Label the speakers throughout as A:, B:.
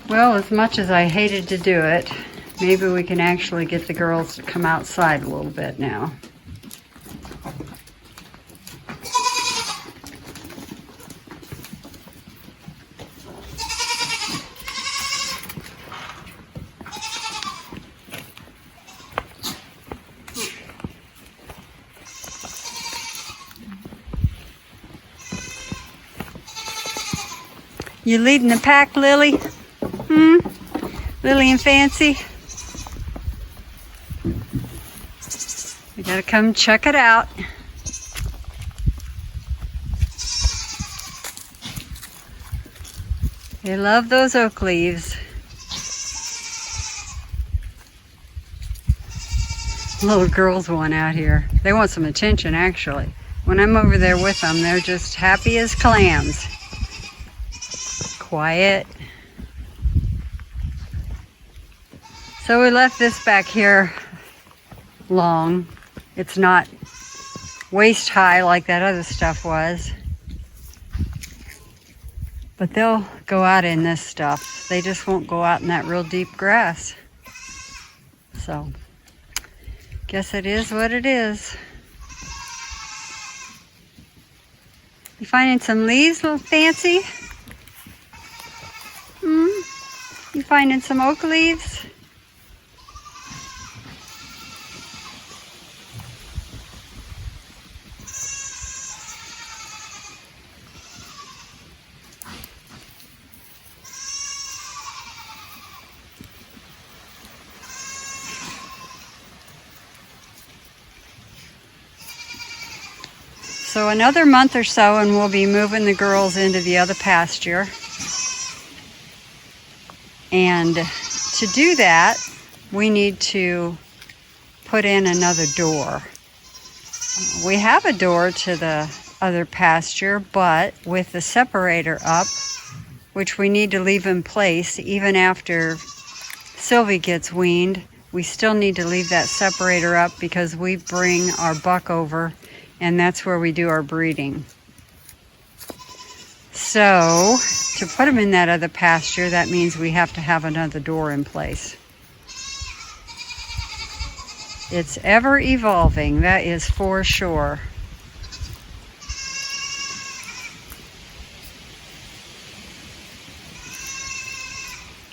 A: Well, as much as I hated to do it, maybe we can actually get the girls to come outside a little bit now. You leading the pack, Lily? Lily and Fancy? We gotta come check it out. They love those oak leaves. Little girls want out here. They want some attention, actually. When I'm over there with them, they're just happy as clams. Quiet. So we left this back here long. It's not waist high like that other stuff was. But they'll go out in this stuff. They just won't go out in that real deep grass. So, guess it is what it is. You finding some leaves, little Fancy? You finding some oak leaves? So another month or so and we'll be moving the girls into the other pasture. And to do that, we need to put in another door. We have a door to the other pasture, but with the separator up, which we need to leave in place even after Sylvie gets weaned, we still need to leave that separator up because we bring our buck over and that's where we do our breeding. So, to put them in that other pasture, that means we have to have another door in place. It's ever evolving, that is for sure.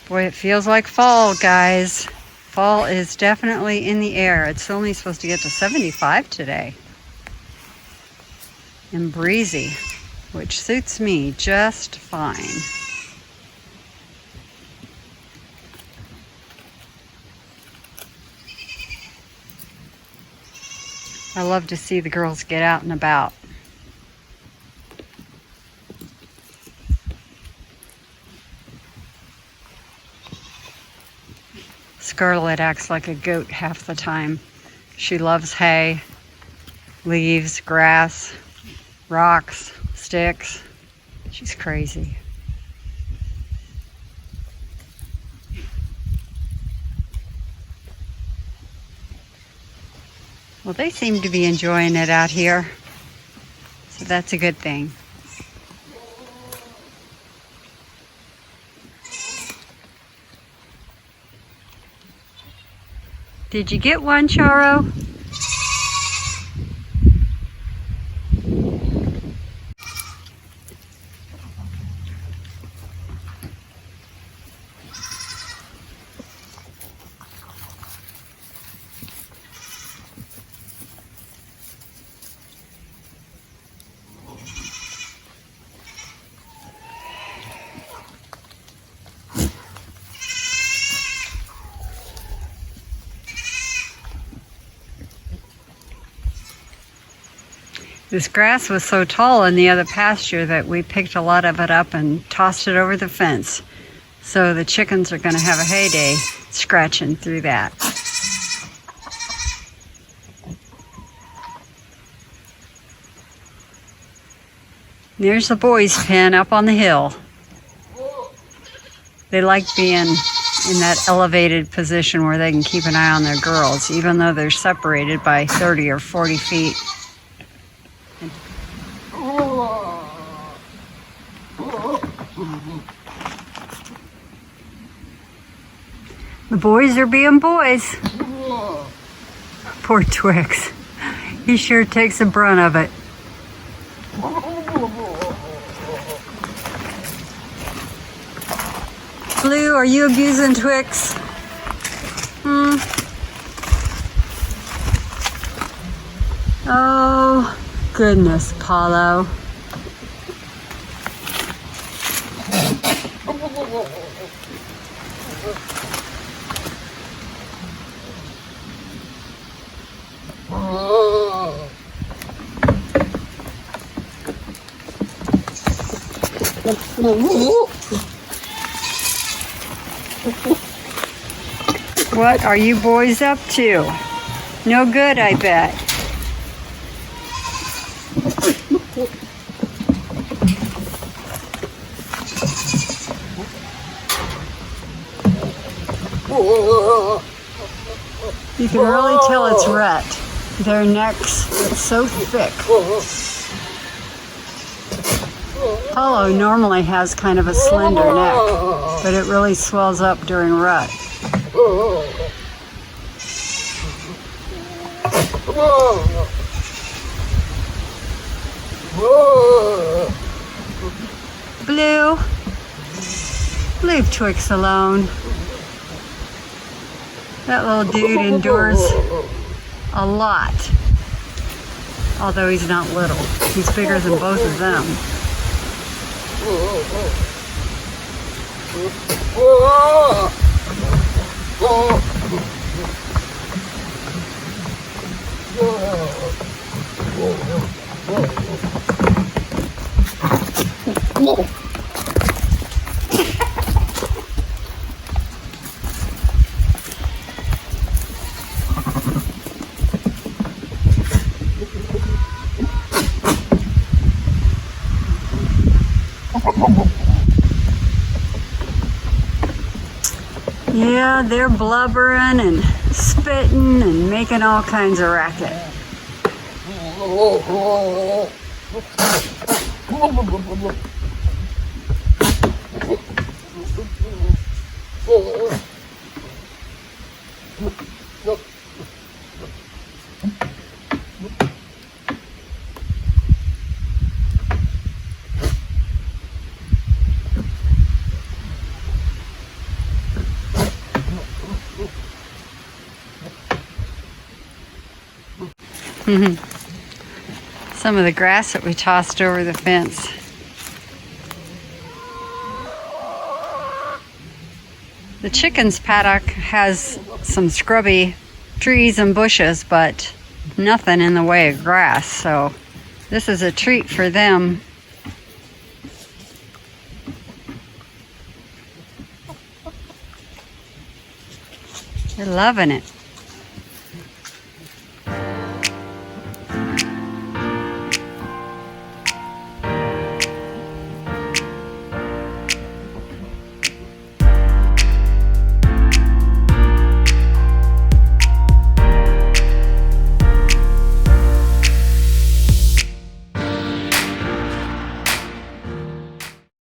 A: Boy, it feels like fall, guys. Fall is definitely in the air. It's only supposed to get to 75 today. And breezy, which suits me just fine. I love to see the girls get out and about. Scarlet acts like a goat half the time. She loves hay, leaves, grass, rocks, sticks. She's crazy. Well, they seem to be enjoying it out here, so that's a good thing. Did you get one, Charo? This grass was so tall in the other pasture that we picked a lot of it up and tossed it over the fence. So the chickens are going to have a heyday scratching through that. There's the boys' pen up on the hill. They like being in that elevated position where they can keep an eye on their girls, even though they're separated by 30 or 40 feet. The boys are being boys. Poor Twix. He sure takes the brunt of it. Blue, are you abusing Twix? Oh, goodness, Paulo. What are you boys up to? No good, I bet. You can really tell it's rut. Their necks are so thick. Paulo normally has kind of a slender neck, but it really swells up during rut. Blue, leave Twix alone. That little dude endures a lot. Although he's not little. He's bigger than both of them. Yeah, they're blubbering and spitting and making all kinds of racket. Some of the grass that we tossed over the fence. The chickens' paddock has some scrubby trees and bushes, but nothing in the way of grass, so this is a treat for them. They're loving it.